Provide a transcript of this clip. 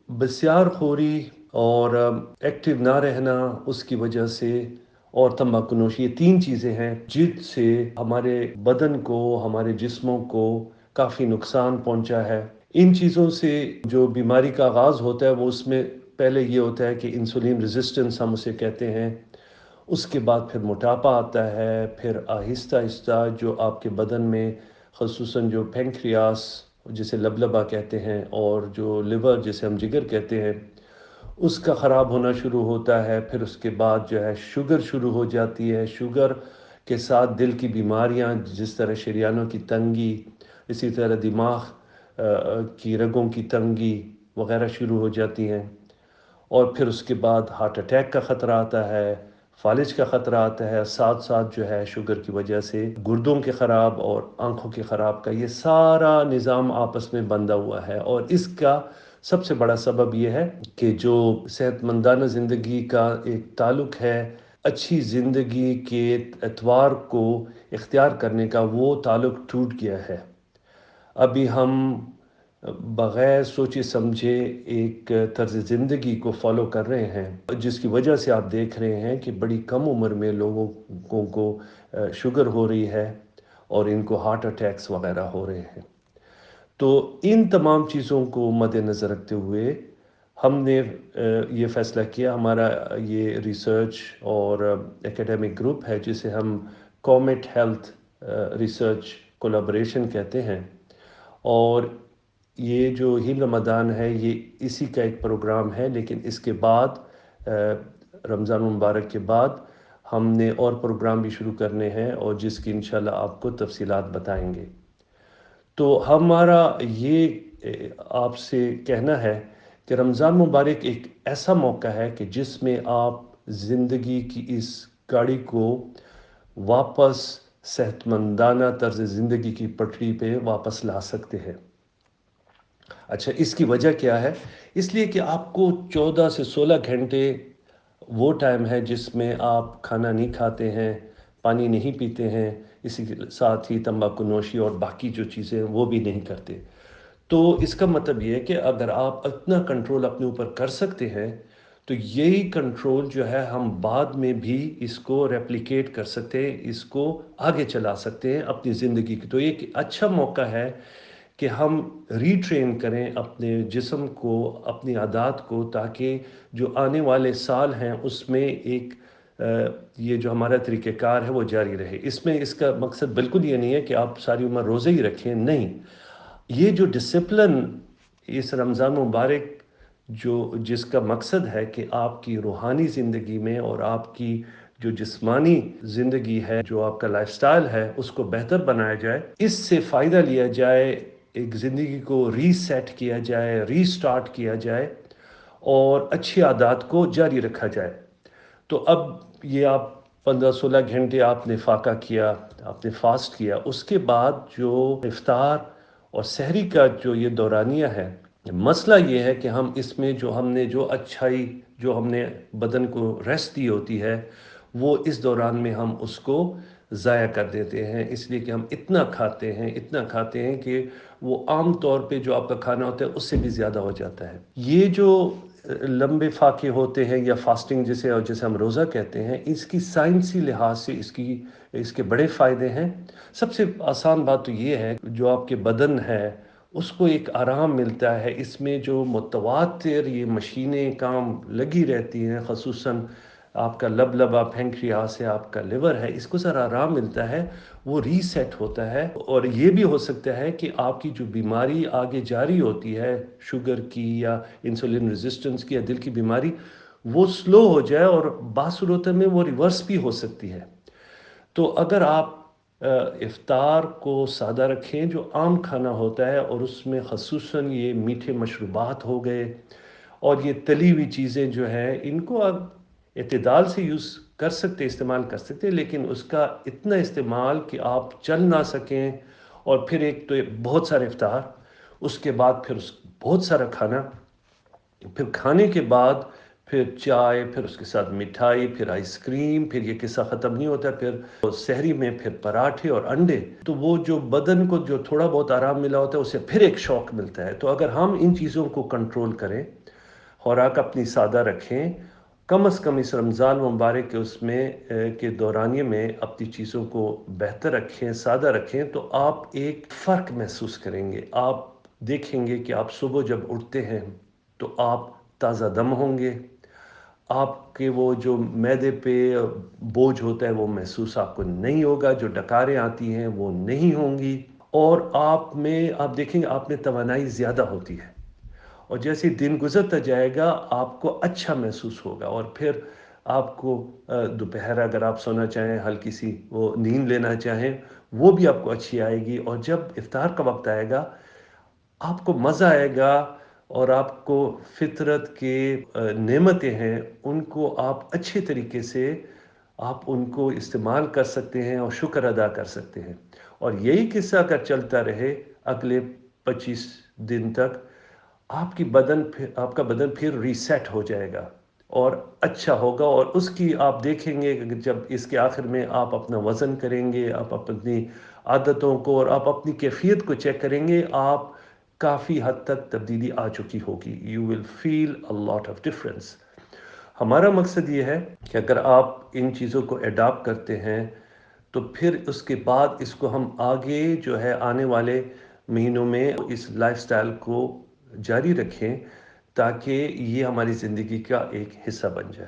बसियार खोरी और एक्टिव ना रहना उसकी वजह से और तंबाकू नोशी, ये तीन चीज़ें हैं जिससे हमारे बदन को, हमारे जिस्मों को काफ़ी नुकसान पहुंचा है। इन चीज़ों से जो बीमारी का आगाज़ होता है वो उसमें पहले ये होता है कि इंसुलिन रेजिस्टेंस हम उसे कहते हैं। उसके बाद फिर मोटापा आता है, फिर आहिस्ता आहिस्ता जो आपके बदन में ख़ुसूसन जो पेंक्रियास जिसे लबलबा कहते हैं और जो लिवर जिसे हम जिगर कहते हैं उसका ख़राब होना शुरू होता है। फिर उसके बाद जो है शुगर शुरू हो जाती है। शुगर के साथ दिल की बीमारियां, जिस तरह शरीयानों की तंगी, इसी तरह दिमाग की रगों की तंगी वग़ैरह शुरू हो जाती हैं। और फिर उसके बाद हार्ट अटैक का ख़तरा आता है, फालिज का ख़तरा आता है, साथ साथ जो है शुगर की वजह से गुर्दों के ख़राब और आँखों के ख़राब का ये सारा निज़ाम आपस में बंधा हुआ है। और इसका सबसे बड़ा सबब ये है कि जो सेहतमंदाना ज़िंदगी का एक ताल्लुक़ है, अच्छी ज़िंदगी के एतवार को इख्तियार करने का, वो ताल्लुक़ टूट गया है। अभी हम बग़ैर सोचे समझे एक तर्ज़ ज़िंदगी को फ़ॉलो कर रहे हैं, जिसकी वजह से आप देख रहे हैं कि बड़ी कम उम्र में लोगों को शुगर हो रही है और इनको हार्ट अटैक्स वग़ैरह हो रहे हैं। तो इन तमाम चीज़ों को मद्देनज़र रखते हुए हमने ये फ़ैसला किया, हमारा ये रिसर्च और एकेडमिक ग्रुप है जिसे हम कॉमेट हेल्थ रिसर्च कोलैबोरेशन कहते हैं। और ये जो हील रमज़ान है ये इसी का एक प्रोग्राम है, लेकिन इसके बाद रमज़ान मुबारक के बाद हमने और प्रोग्राम भी शुरू करने हैं और जिसकी इंशाल्लाह आपको तफसीलात बताएंगे। तो हमारा ये आपसे कहना है कि रमज़ान मुबारक एक ऐसा मौका है कि जिसमें आप ज़िंदगी की इस गाड़ी को वापस सेहतमंदाना तर्ज ज़िंदगी की पटरी पे वापस ला सकते हैं। अच्छा, इसकी वजह क्या है? इसलिए कि आपको 14 से 16 घंटे वो टाइम है जिसमें आप खाना नहीं खाते हैं, पानी नहीं पीते हैं, इसी के साथ ही तंबाकू नोशी और बाकी जो चीज़ें हैं वो भी नहीं करते। तो इसका मतलब ये है कि अगर आप इतना कंट्रोल अपने ऊपर कर सकते हैं, तो यही कंट्रोल जो है हम बाद में भी इसको रेप्लिकेट कर सकते हैं, इसको आगे चला सकते हैं अपनी ज़िंदगी की। तो एक अच्छा मौका है कि हम रीट्रेन करें अपने जिस्म को, अपनी आदत को, ताकि जो आने वाले साल हैं उसमें एक ये जो हमारा तरीक़ेकार है वो जारी रहे। इसमें इसका मकसद बिल्कुल ये नहीं है कि आप सारी उम्र रोज़े ही रखें, नहीं। ये जो डिसिप्लिन इस रमज़ान मुबारक जो जिसका मकसद है कि आपकी रूहानी ज़िंदगी में और आपकी जो जिस्मानी ज़िंदगी है, जो आपका लाइफस्टाइल है, उसको बेहतर बनाया जाए, इससे फ़ायदा लिया जाए, एक ज़िंदगी को रीसेट किया जाए, रीस्टार्ट किया जाए और अच्छी आदत को जारी रखा जाए। तो अब ये आप 15-16 घंटे आपने फाका किया, आपने फास्ट किया, उसके बाद जो इफ्तार और सहरी का जो ये दौरानिया है, मसला ये है कि हम इसमें जो हमने जो अच्छाई, जो हमने बदन को रेस्ट दी होती है, वो इस दौरान में हम उसको ज़ाया कर देते हैं, इसलिए कि हम इतना खाते हैं कि वो आम तौर पे जो आपका खाना होता है उससे भी ज़्यादा हो जाता है। ये जो लंबे फाके होते हैं या फास्टिंग जिसे हम रोज़ा कहते हैं, इसकी साइंसी लिहाज से इसके बड़े फ़ायदे हैं। सबसे आसान बात तो ये है, जो आपके बदन है उसको एक आराम मिलता है। इसमें जो मुतवातिर ये मशीनें काम लगी रहती हैं, ख़ुसूसन आपका लबलबा, पेंक्रियास है, आपका लिवर है, इसको ज़रा आराम मिलता है, वो रीसेट होता है। और ये भी हो सकता है कि आपकी जो बीमारी आगे जारी होती है, शुगर की या इंसुलिन रेजिस्टेंस की या दिल की बीमारी, वो स्लो हो जाए और बासूरत में वो रिवर्स भी हो सकती है। तो अगर आप इफ्तार को सादा रखें, जो आम खाना होता है, और उसमें ख़ुसूसन ये मीठे मशरूबात हो गए और ये तली हुई चीज़ें जो हैं, इनको आप इत्तेदाल से यूज़ कर सकते, इस्तेमाल कर सकते हैं, लेकिन उसका इतना इस्तेमाल कि आप चल ना सकें। और फिर एक तो ये बहुत सारे इफ्तार, उसके बाद फिर बहुत सारा खाना, फिर खाने के बाद फिर चाय, फिर उसके साथ मिठाई, फिर आइसक्रीम, फिर ये किस्सा ख़त्म नहीं होता, फिर सहरी में फिर पराठे और अंडे। तो वो जो बदन को जो थोड़ा बहुत आराम मिला होता है, उसे फिर एक शौक मिलता है। तो अगर हम इन चीज़ों को कंट्रोल करें خوराक अपनी सादा रखें। कम अज़ कम इस रमज़ान मुबारक के उसमें के दौरानिए में अपनी चीज़ों को बेहतर रखें, सादा रखें, तो आप एक फ़र्क महसूस करेंगे। आप देखेंगे कि आप सुबह जब उठते हैं, तो आप ताज़ा दम होंगे। आपके वो जो मैदे पे बोझ होता है, वो महसूस आपको नहीं होगा, जो डकारें आती हैं, वो नहीं होंगी और आप देखेंगे आप में तवानाई ज़्यादा होती है। और जैसे ही दिन गुज़रता जाएगा, आपको अच्छा महसूस होगा और फिर आपको दोपहर अगर आप सोना चाहें, हल्की-सी वो नींद लेना चाहें, वो भी आपको अच्छी आएगी और जब इफ्तार का वक़्त आएगा, आपको मज़ा आएगा और आपको फ़ितरत के नेमतें हैं, उनको आप अच्छे तरीके से आप उनको इस्तेमाल कर सकते हैं और शुक्र अदा कर सकते हैं। और यही किस्सा अगर चलता रहे अगले 25 दिन तक, आपका बदन फिर रीसेट हो जाएगा और अच्छा होगा और उसकी आप देखेंगे कि जब इसके आखिर में आप अपना वज़न करेंगे, आप अपनी आदतों को और आप अपनी कैफ़ियत को चेक करेंगे, आप काफ़ी हद तक तब्दीली आ चुकी होगी। You will feel a lot of difference. हमारा मकसद ये है कि अगर आप इन चीज़ों को एडॉप्ट करते हैं, तो फिर उसके बाद इसको हम आगे जो है आने वाले महीनों में इस लाइफ़स्टाइल को जारी रखें, ताकि ये हमारी ज़िंदगी का एक हिस्सा बन जाए।